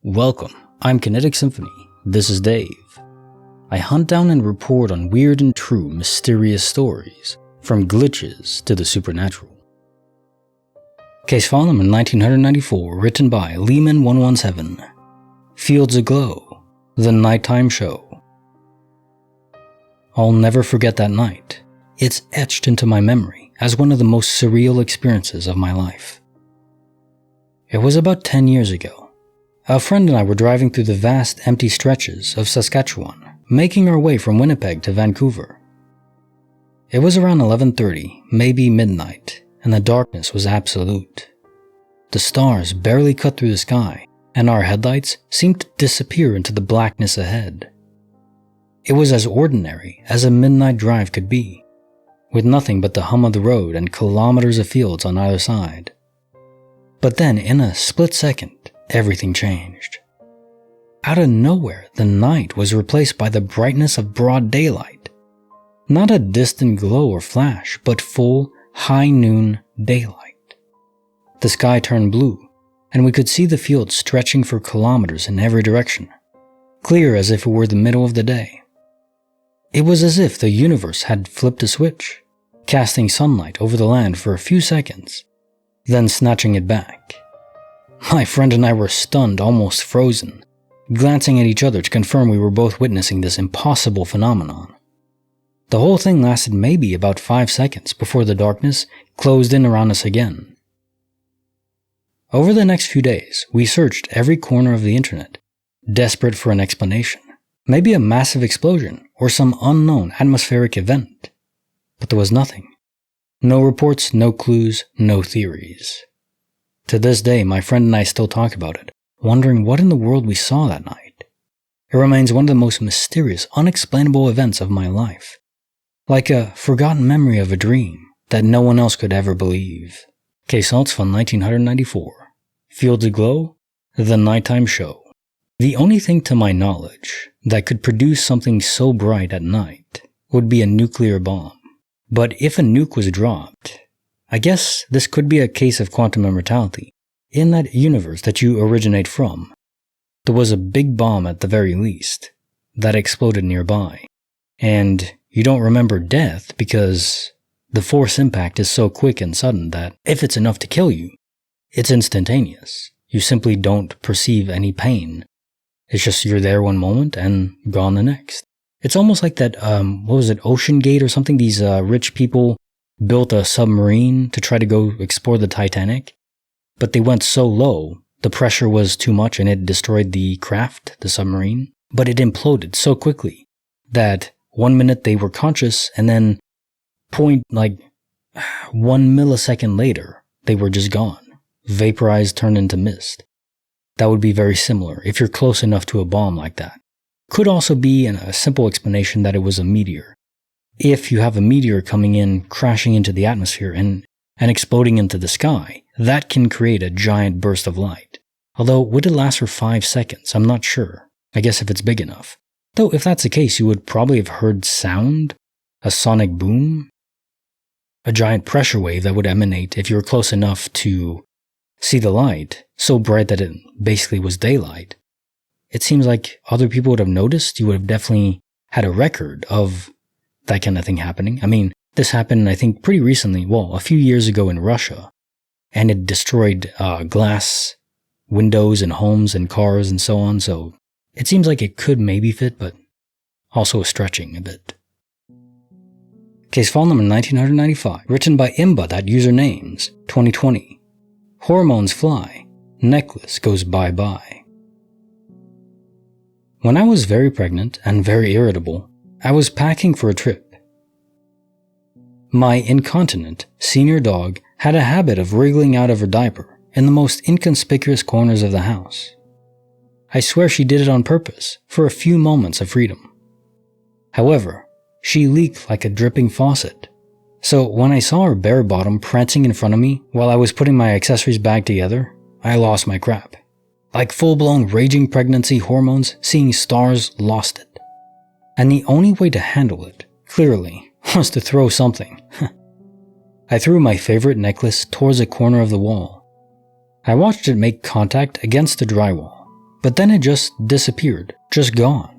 Welcome, I'm Kinetic Symphony. This is Dave. I hunt down and report on weird and true mysterious stories, from glitches to the supernatural. Case file number 1994, written by Lehman117. Fields Aglow, The Nighttime Show. I'll never forget that night. It's etched into my memory as one of the most surreal experiences of my life. It was about 10 years ago. A friend and I were driving through the vast empty stretches of Saskatchewan, making our way from Winnipeg to Vancouver. It was around 11:30, maybe midnight, and the darkness was absolute. The stars barely cut through the sky, and our headlights seemed to disappear into the blackness ahead. It was as ordinary as a midnight drive could be, with nothing but the hum of the road and kilometers of fields on either side. But then, in a split second, everything changed. Out of nowhere, the night was replaced by the brightness of broad daylight. Not a distant glow or flash, but full, high noon daylight. The sky turned blue, and we could see the fields stretching for kilometers in every direction, clear as if it were the middle of the day. It was as if the universe had flipped a switch, casting sunlight over the land for a few seconds, then snatching it back. My friend and I were stunned, almost frozen, glancing at each other to confirm we were both witnessing this impossible phenomenon. The whole thing lasted maybe about 5 seconds before the darkness closed in around us again. Over the next few days, we searched every corner of the internet, desperate for an explanation, maybe a massive explosion or some unknown atmospheric event. But there was nothing. No reports, no clues, no theories. To this day, my friend and I still talk about it, wondering what in the world we saw that night. It remains one of the most mysterious, unexplainable events of my life. Like a forgotten memory of a dream that no one else could ever believe. Case notes from 1994. Fields Aglow, The Nighttime Show. The only thing to my knowledge that could produce something so bright at night would be a nuclear bomb. But if a nuke was dropped, I guess this could be a case of quantum immortality. In that universe that you originate from, there was a big bomb at the very least that exploded nearby. And you don't remember death because the force impact is so quick and sudden that if it's enough to kill you, it's instantaneous. You simply don't perceive any pain. It's just you're there one moment and gone the next. It's almost like that, Ocean Gate or something? These rich people built a submarine to try to go explore the Titanic, but they went so low, the pressure was too much and it destroyed the craft, the submarine, but it imploded so quickly that 1 minute they were conscious and then 1 millisecond later, they were just gone, vaporized, turned into mist. That would be very similar if you're close enough to a bomb like that. Could also be a simple explanation that it was a meteor. If you have a meteor coming in, crashing into the atmosphere and exploding into the sky, that can create a giant burst of light. Although, would it last for 5 seconds? I'm not sure. I guess if it's big enough. Though, if that's the case, you would probably have heard sound, a sonic boom, a giant pressure wave that would emanate if you were close enough to see the light, so bright that it basically was daylight. It seems like other people would have noticed. You would have definitely had a record of that kind of thing happening. I mean, this happened, I think, pretty recently, a few years ago in Russia, and it destroyed glass windows and homes and cars and so on, so it seems like it could maybe fit, but also stretching a bit. Case file number 1995, written by Imba.usernames, 2020. Hormones fly, necklace goes bye-bye. When I was very pregnant and very irritable, I was packing for a trip. My incontinent senior dog had a habit of wriggling out of her diaper in the most inconspicuous corners of the house. I swear she did it on purpose for a few moments of freedom. However, she leaked like a dripping faucet. So when I saw her bare bottom prancing in front of me while I was putting my accessories bag together, I lost my crap. Like full-blown raging pregnancy hormones, seeing stars, lost it. And the only way to handle it, clearly, was to throw something. I threw my favorite necklace towards a corner of the wall. I watched it make contact against the drywall, but then it just disappeared, just gone.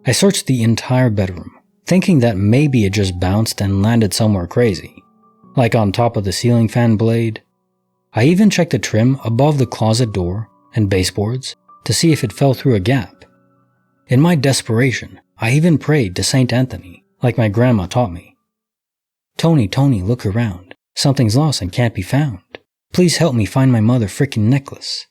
I searched the entire bedroom, thinking that maybe it just bounced and landed somewhere crazy, like on top of the ceiling fan blade. I even checked the trim above the closet door and baseboards to see if it fell through a gap. In my desperation, I even prayed to Saint Anthony, like my grandma taught me. Tony, look around. Something's lost and can't be found. Please help me find my mother frickin' necklace.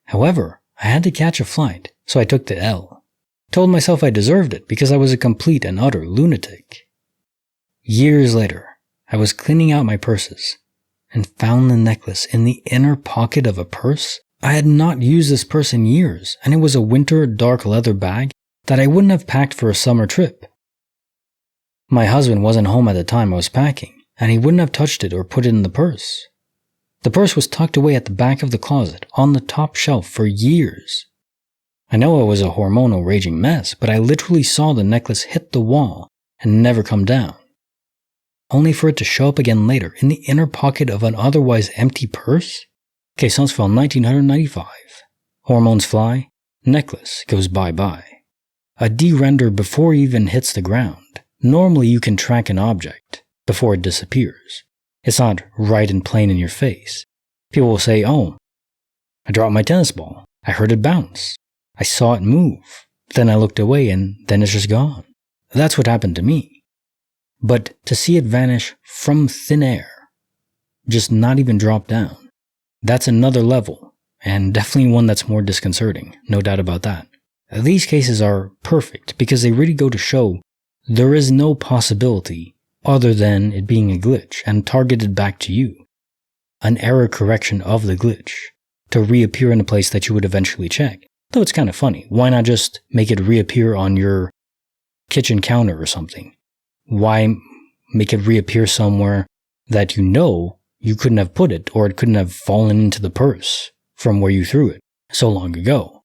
However, I had to catch a flight, so I took the L. Told myself I deserved it because I was a complete and utter lunatic. Years later, I was cleaning out my purses and found the necklace in the inner pocket of a purse. I had not used this purse in years, and it was a winter dark leather bag that I wouldn't have packed for a summer trip. My husband wasn't home at the time I was packing, and he wouldn't have touched it or put it in the purse. The purse was tucked away at the back of the closet on the top shelf for years. I know it was a hormonal raging mess, but I literally saw the necklace hit the wall and never come down, only for it to show up again later in the inner pocket of an otherwise empty purse. Case file 1995. Hormones fly, necklace goes bye-bye. A de-render before it even hits the ground. Normally you can track an object before it disappears. It's not right and plain in your face. People will say, oh, I dropped my tennis ball. I heard it bounce. I saw it move. Then I looked away and then it's just gone. That's what happened to me. But to see it vanish from thin air, just not even drop down, that's another level, and definitely one that's more disconcerting, no doubt about that. These cases are perfect because they really go to show there is no possibility other than it being a glitch and targeted back to you. An error correction of the glitch to reappear in a place that you would eventually check. Though it's kind of funny, why not just make it reappear on your kitchen counter or something? Why make it reappear somewhere that you know you couldn't have put it, or it couldn't have fallen into the purse from where you threw it so long ago?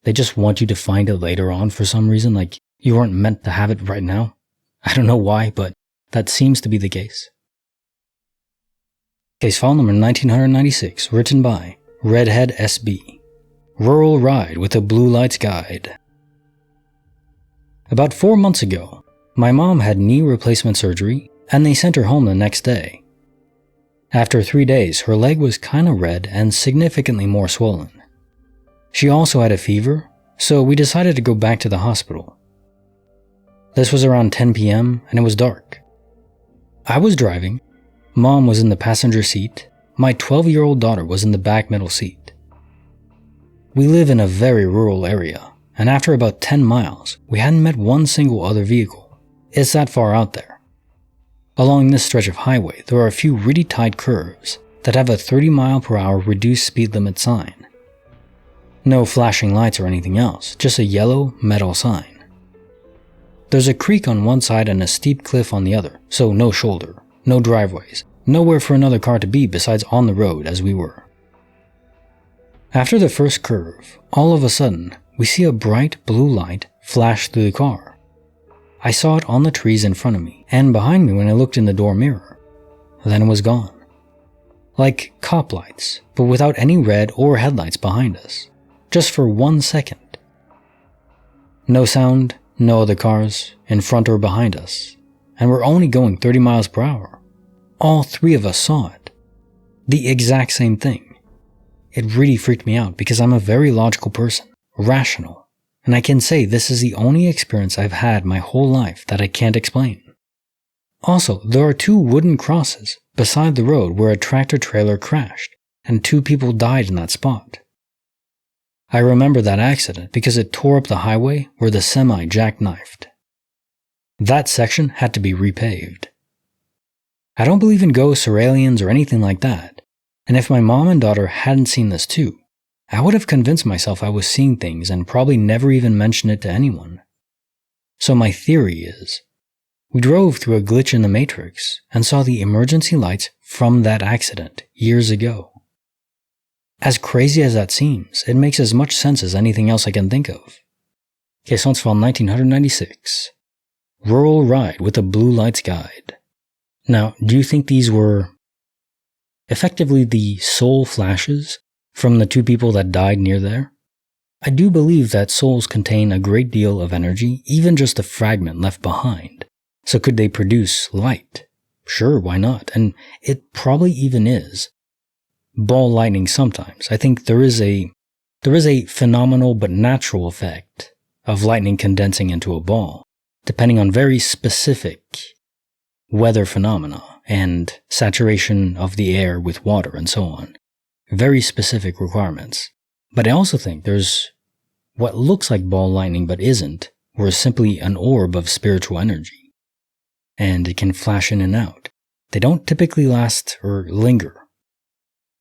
They just want you to find it later on for some reason, like you weren't meant to have it right now. I don't know why, but that seems to be the case. Case file number 1996, written by RedHeadSB. Rural Ride with a Blue Lights Guide. About 4 months ago, my mom had knee replacement surgery, and they sent her home the next day. After 3 days, her leg was kinda red and significantly more swollen. She also had a fever, so we decided to go back to the hospital. This was around 10 p.m. and it was dark. I was driving, Mom was in the passenger seat, my 12-year-old daughter was in the back middle seat. We live in a very rural area, and after about 10 miles, we hadn't met one single other vehicle. It's that far out there. Along this stretch of highway, there are a few really tight curves that have a 30-mile-per-hour reduced speed limit sign. No flashing lights or anything else, just a yellow metal sign. There's a creek on one side and a steep cliff on the other, so no shoulder, no driveways, nowhere for another car to be besides on the road as we were. After the first curve, all of a sudden, we see a bright blue light flash through the car. I saw it on the trees in front of me and behind me when I looked in the door mirror. Then it was gone. Like cop lights, but without any red or headlights behind us. Just for 1 second. No sound, no other cars, in front or behind us. And we're only going 30 miles per hour. All three of us saw it. The exact same thing. It really freaked me out because I'm a very logical person, rational. And I can say this is the only experience I've had my whole life that I can't explain. Also, there are 2 wooden crosses beside the road where a tractor-trailer crashed, and 2 people died in that spot. I remember that accident because it tore up the highway where the semi jackknifed. That section had to be repaved. I don't believe in ghosts or aliens or anything like that, and if my mom and daughter hadn't seen this too, I would have convinced myself I was seeing things and probably never even mentioned it to anyone. So my theory is, we drove through a glitch in the Matrix and saw the emergency lights from that accident years ago. As crazy as that seems, it makes as much sense as anything else I can think of. Case file 1996. Rural Ride with a Blue Lights Guide. Now, do you think these were effectively the soul flashes from the 2 people that died near there? I do believe that souls contain a great deal of energy, even just a fragment left behind. So could they produce light? Sure, why not? And it probably even is. Ball lightning sometimes. I think there is a phenomenal but natural effect of lightning condensing into a ball, depending on very specific weather phenomena and saturation of the air with water and so on. Very specific requirements. But I also think there's what looks like ball lightning but isn't, or is simply an orb of spiritual energy. And it can flash in and out. They don't typically last or linger.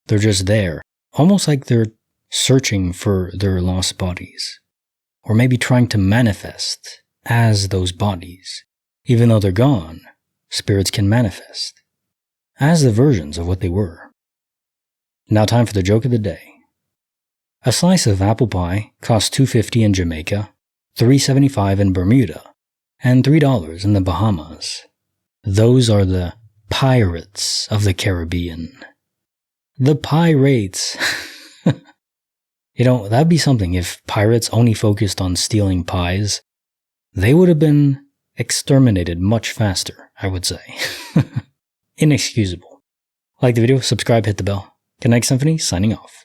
They're just there, almost like they're searching for their lost bodies. Or maybe trying to manifest as those bodies. Even though they're gone, spirits can manifest as the versions of what they were. Now time for the joke of the day. A slice of apple pie costs $2.50 in Jamaica, $3.75 in Bermuda, and $3 in the Bahamas. Those are the pirates of the Caribbean. The pirates. That'd be something if pirates only focused on stealing pies. They would have been exterminated much faster, I would say. Inexcusable. Like the video, subscribe, hit the bell. Kinetic Symphony, signing off.